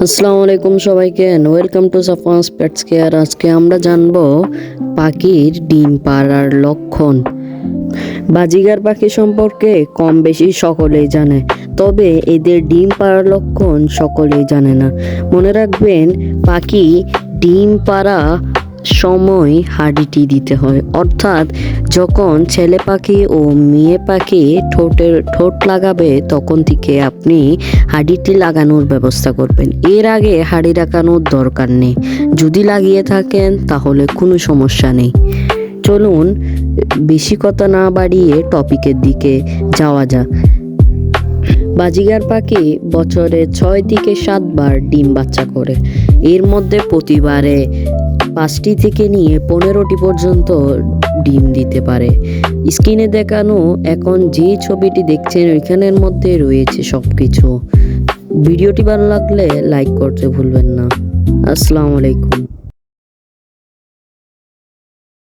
আসসালামু আলাইকুম সবাইকে এন্ড ওয়েলকাম টু সাফাস পেটস কেয়ার। আজকে আমরা জানবো পাখির ডিম পাড়ার লক্ষণ। বাজিগার পাখি সম্পর্কে কম বেশি সকলেই জানে, তবে এদের ডিম পাড়ার লক্ষণ সকলেই জানে না। মনে রাখবেন, পাখি ডিম পাড়া সময় হাডিটি দিতে হয়, অর্থাৎ যখন ছেলে পাখি ও মেয়ে পাখি ঠোঁট লাগাবে তখন থেকে আপনি হাডিটি লাগানোর ব্যবস্থা করবেন। এর আগে হাড়ি লাগানোর দরকার নেই। যদি লাগিয়ে থাকেন তাহলে কোনো সমস্যা নেই। চলুন বেশি কথা না বাড়িয়ে টপিকের দিকে যাওয়া যাক। বাজিগার পাখি বছরে 6 থেকে 7 বার ডিম বাচ্চা করে। এর মধ্যে প্রতিবারে 5টি থেকে নিয়ে 15টি পর্যন্ত ডিম দিতে পারে। স্ক্রিনে দেখানো এখন যে ছবিটি দেখছেন ওইখানের মধ্যে রয়েছে সবকিছু। ভিডিওটি ভালো লাগলে লাইক করতে ভুলবেন না। আসসালামু আলাইকুম।